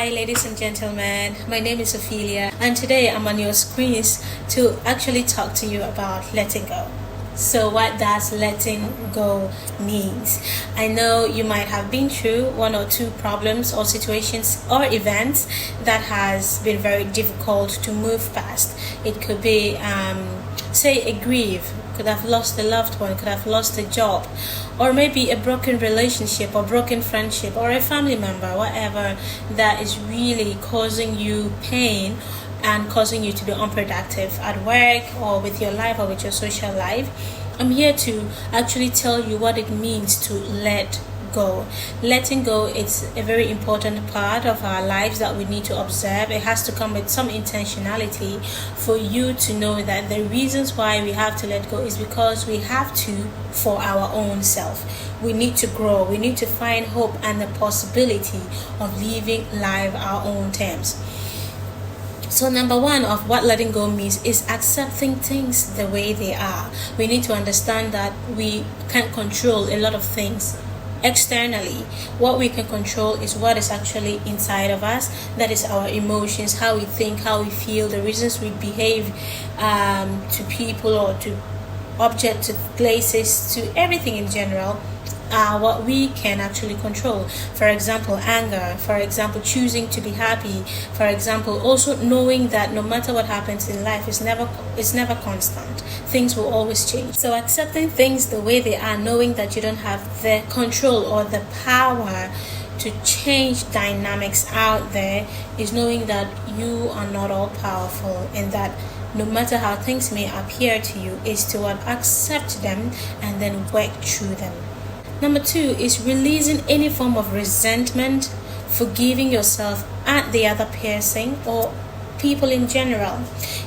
Hi, ladies and gentlemen. My name is Ophelia, and today I'm on your screens to actually talk to you about letting go. So, what does letting go means? I know you might have been through one or two problems or situations or events that has been very difficult to move past. It could be, say, a grief. Could have lost a loved one, could have lost a job, or maybe a broken relationship or broken friendship or a family member, whatever that is really causing you pain and causing you to be unproductive at work or with your life or with your social life. I'm here to actually tell you what it means to let go. Letting go is a very important part of our lives that we need to observe. It has to come with some intentionality for you to know that the reasons why we have to let go is because we have to for our own self. We need to grow. We need to find hope and the possibility of living life our own terms. So number one of what letting go means is accepting things the way they are. We need to understand that we can't control a lot of things externally. What we can control is what is actually inside of us. That is our emotions, how we think, how we feel, the reasons we behave to people or to objects, to places, to everything in general. What we can actually control. For example, anger. For example, choosing to be happy. For example, also knowing that no matter what happens in life, it's never constant. Things will always change. So accepting things the way they are, knowing that you don't have the control or the power to change dynamics out there, is knowing that you are not all powerful and that no matter how things may appear to you, is to accept them and then work through them. Number two is releasing any form of resentment, forgiving yourself and the other person or people in general.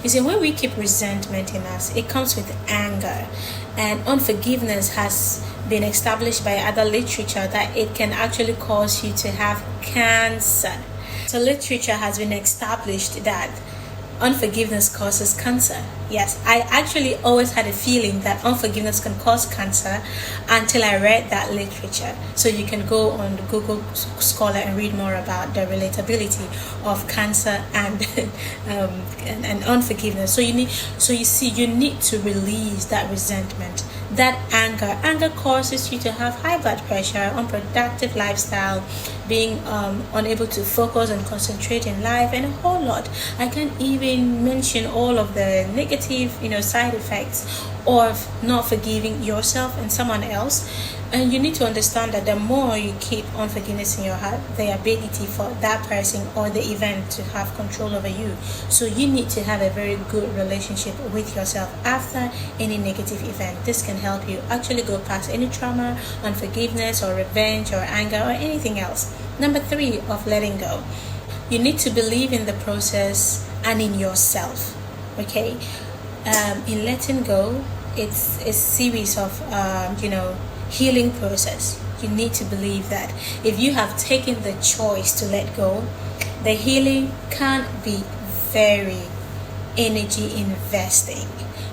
You see, when we keep resentment in us, it comes with anger, and unforgiveness has been established by other literature that it can actually cause you to have cancer. So literature has been established that unforgiveness causes cancer. Yes, I actually always had a feeling that unforgiveness can cause cancer until I read that literature. So you can go on Google Scholar and read more about the relatability of cancer and and unforgiveness. So you need to release that resentment, that anger. Anger causes you to have high blood pressure, unproductive lifestyle, being unable to focus and concentrate in life, and a whole lot. I can't even mention all of the negative, side effects of not forgiving yourself and someone else. And you need to understand that the more you keep unforgiveness in your heart, the ability for that person or the event to have control over you. So you need to have a very good relationship with yourself after any negative event. This can help you actually go past any trauma, unforgiveness, or revenge, or anger, or anything else. Number three of letting go. You need to believe in the process and in yourself. Okay? In letting go, it's a series of, healing process. You need to believe that if you have taken the choice to let go, the healing can be very energy investing.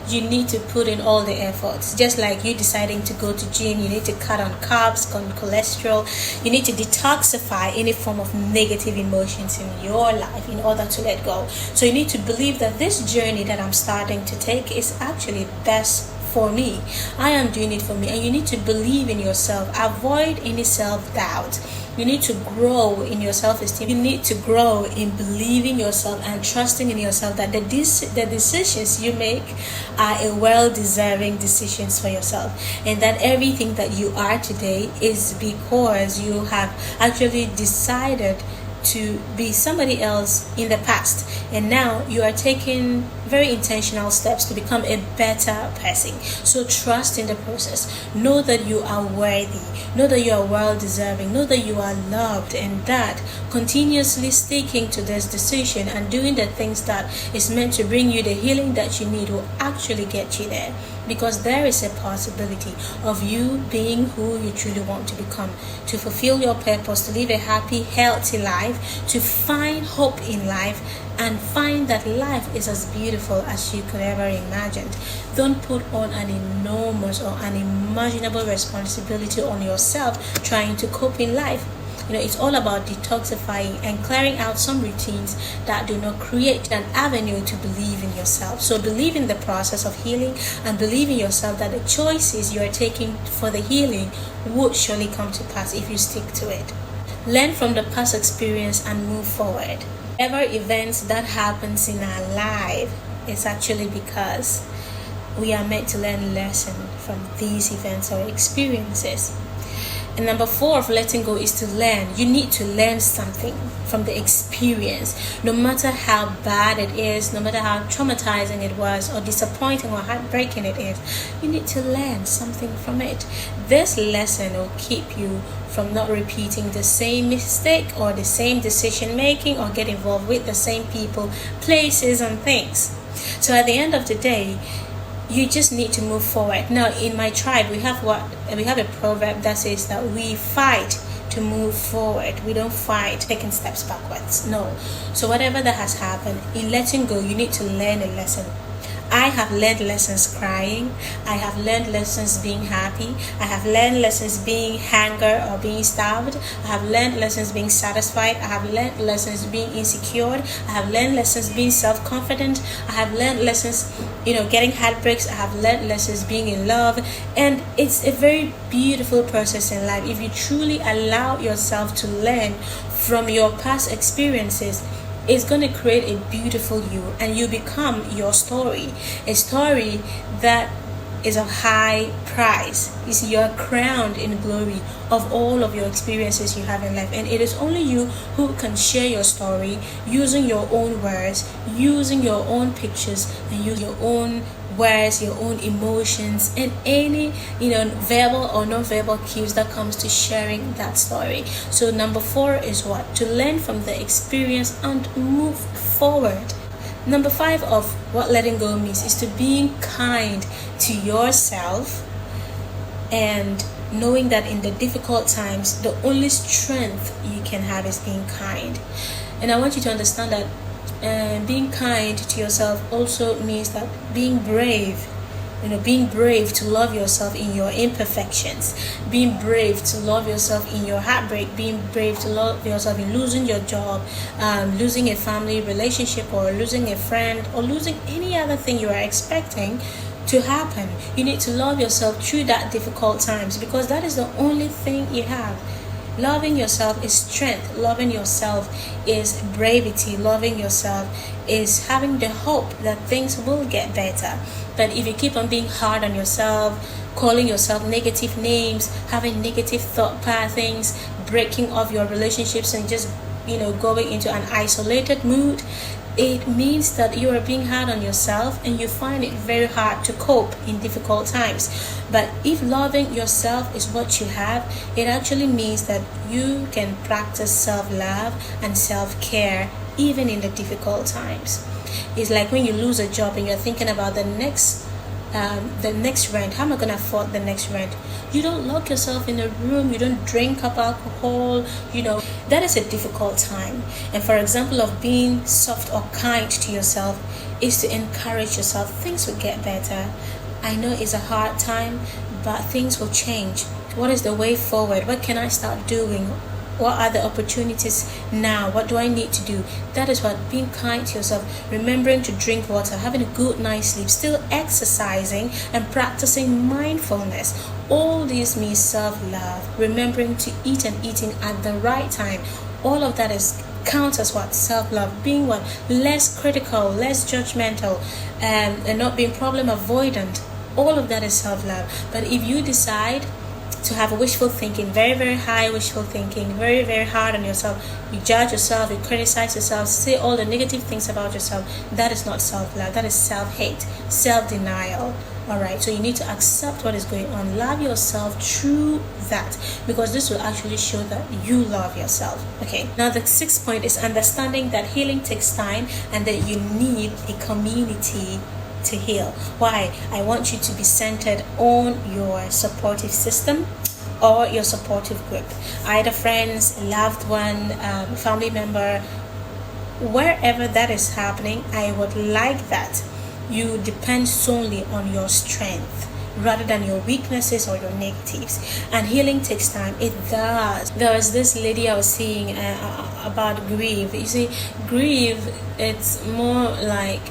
You need to put in all the efforts. Just like you deciding to go to gym, you need to cut on carbs, on cholesterol. You need to detoxify any form of negative emotions in your life in order to let go. So you need to believe that this journey that I'm starting to take is actually best for me. I am doing it for me. And you need to believe in yourself. Avoid any self-doubt. You need to grow in your self-esteem. You need to grow in believing yourself and trusting in yourself that the decisions you make are a well-deserving decisions for yourself, and that everything that you are today is because you have actually decided to be somebody else in the past, and now you are taking very intentional steps to become a better person. So trust in the process. Know that you are worthy. Know that you are well deserving. Know that you are loved, and that continuously sticking to this decision and doing the things that is meant to bring you the healing that you need will actually get you there, because there is a possibility of you being who you truly want to become, to fulfill your purpose, to live a happy, healthy life, to find hope in life, and find that life is as beautiful as you could ever imagine. Don't put on an enormous or unimaginable responsibility on yourself trying to cope in life. It's all about detoxifying and clearing out some routines that do not create an avenue to believe in yourself. So believe in the process of healing and believe in yourself that the choices you are taking for the healing would surely come to pass if you stick to it. Learn from the past experience and move forward. Whatever events that happens in our life, it's actually because we are meant to learn a lesson from these events or experiences. And number 4 of letting go is to learn. You need to learn something from the experience. No matter how bad it is, no matter how traumatizing it was, or disappointing or heartbreaking it is, you need to learn something from it. This lesson will keep you from not repeating the same mistake or the same decision making or get involved with the same people, places, and things. So at the end of the day, you just need to move forward. Now, in my tribe, we have a proverb that says that we fight to move forward. We don't fight taking steps backwards. No. So whatever that has happened, in letting go, you need to learn a lesson. I have learned lessons crying. I have learned lessons being happy. I have learned lessons being hunger or being starved. I have learned lessons being satisfied. I have learned lessons being insecure. I have learned lessons being self-confident. I have learned lessons, getting heartbreaks. I have learned lessons being in love. And it's a very beautiful process in life. If you truly allow yourself to learn from your past experiences, it's going to create a beautiful you, and you become your story, a story that is of high price. You see, you're crowned in glory of all of your experiences you have in life, and it is only you who can share your story using your own words, using your own pictures, and use your own words, your own emotions, and any verbal or non-verbal cues that comes to sharing that story. So number 4 is what? To learn from the experience and move forward. Number 5 of what letting go means is to being kind to yourself and knowing that in the difficult times, the only strength you can have is being kind. And I want you to understand that being kind to yourself also means that being brave to love yourself in your imperfections, being brave to love yourself in your heartbreak, being brave to love yourself in losing your job, losing a family relationship, or losing a friend, or losing any other thing you are expecting to happen. You need to love yourself through that difficult times, because that is the only thing you have. Loving yourself is strength. Loving yourself is bravery. Loving yourself is having the hope that things will get better. But if you keep on being hard on yourself, calling yourself negative names, having negative thought patterns, breaking off your relationships, and just going into an isolated mood, it means that you are being hard on yourself and you find it very hard to cope in difficult times. But if loving yourself is what you have, it actually means that you can practice self-love and self-care even in the difficult times. It's like when you lose a job and you're thinking about the next rent. How am I going to afford the next rent? You don't lock yourself in a room. You don't drink up alcohol. That is a difficult time. And for example of being soft or kind to yourself is to encourage yourself. Things will get better. I know it's a hard time, but things will change. What is the way forward? What can I start doing? What are the opportunities now? What do I need to do? That is what being kind to yourself, remembering to drink water, having a good night's sleep, still exercising and practicing mindfulness. All this means self-love, remembering to eat and eating at the right time. All of that counts as what? Self-love. Being what? Less critical, less judgmental, and not being problem avoidant. All of that is self-love. But if you decide to have wishful thinking, very, very high wishful thinking, very, very hard on yourself, you judge yourself, you criticize yourself, say all the negative things about yourself, that is not self-love. That is self-hate, self-denial. Alright, so you need to accept what is going on. Love yourself through that, because this will actually show that you love yourself. Okay, now the 6th point is understanding that healing takes time and that you need a community to heal. Why? I want you to be centered on your supportive system or your supportive group, either friends, loved one, family member, wherever that is happening. I would like that you depend solely on your strength. rather than your weaknesses or your negatives. And healing takes time. It does. There was this lady I was seeing about grief. You see, grief, it's more like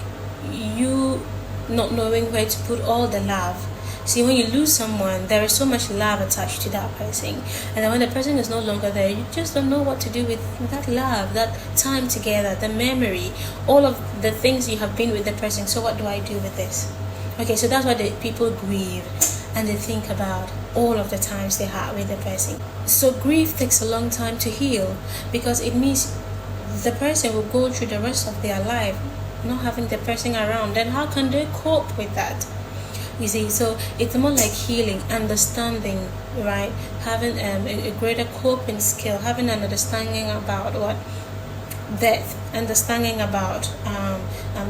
you not knowing where to put all the love. See, when you lose someone, there is so much love attached to that person, and then when the person is no longer there, you just don't know what to do with that love, that time together, the memory, all of the things you have been with the person. So what do I do with this? Okay, so that's why the people grieve, and they think about all of the times they had with the person. So grief takes a long time to heal, because it means the person will go through the rest of their life not having the person around. Then how can they cope with that? You see, so it's more like healing, understanding, right? Having a greater coping skill, having an understanding about what death, understanding about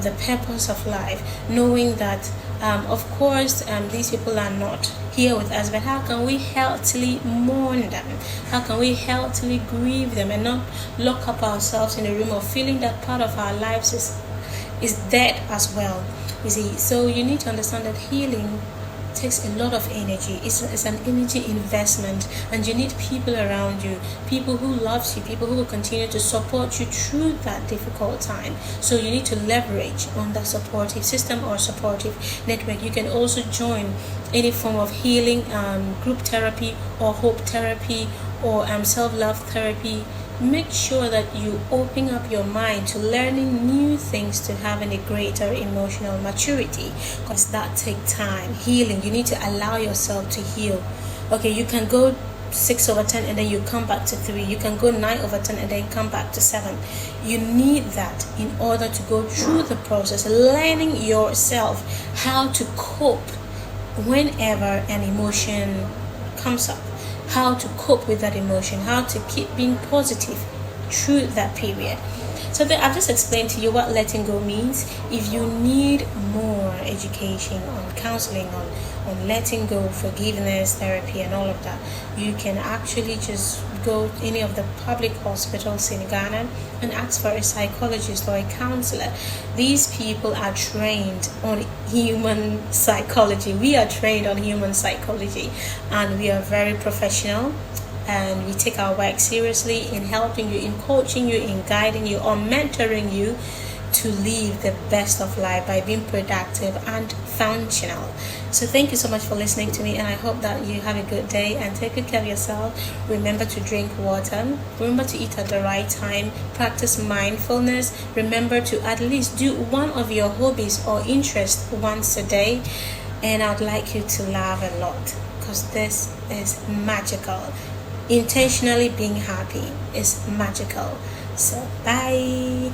the purpose of life, knowing that of course these people are not here with us, but how can we healthily mourn them? How can we healthily grieve them and not lock up ourselves in a room of feeling that part of our lives is dead as well? You see, so you need to understand that healing takes a lot of energy. It's an energy investment, and you need people around you, people who loves you, people who will continue to support you through that difficult time. So you need to leverage on that supportive system or supportive network. You can also join any form of healing, group therapy or hope therapy or self-love therapy. Make sure that you open up your mind to learning new things, to having a greater emotional maturity, because that takes time. Healing, you need to allow yourself to heal. Okay, you can go 6/10 and then you come back to 3. You can go 9/10 and then come back to 7. You need that in order to go through the process, learning yourself how to cope whenever an emotion comes up, how to cope with that emotion, how to keep being positive through that period. So I've just explained to you what letting go means. If you need more education on counseling, on letting go, forgiveness, therapy, and all of that, you can actually just go to any of the public hospitals in Ghana and ask for a psychologist or a counselor. These people are trained on human psychology. We are trained on human psychology, and we are very professional, and we take our work seriously in helping you, in coaching you, in guiding you, or mentoring you to live the best of life by being productive and functional. So thank you so much for listening to me, and I hope that you have a good day and take good care of yourself. Remember to drink water, remember to eat at the right time, practice mindfulness, remember to at least do one of your hobbies or interests once a day, and I'd like you to laugh a lot, because this is magical. Intentionally being happy is magical. So bye.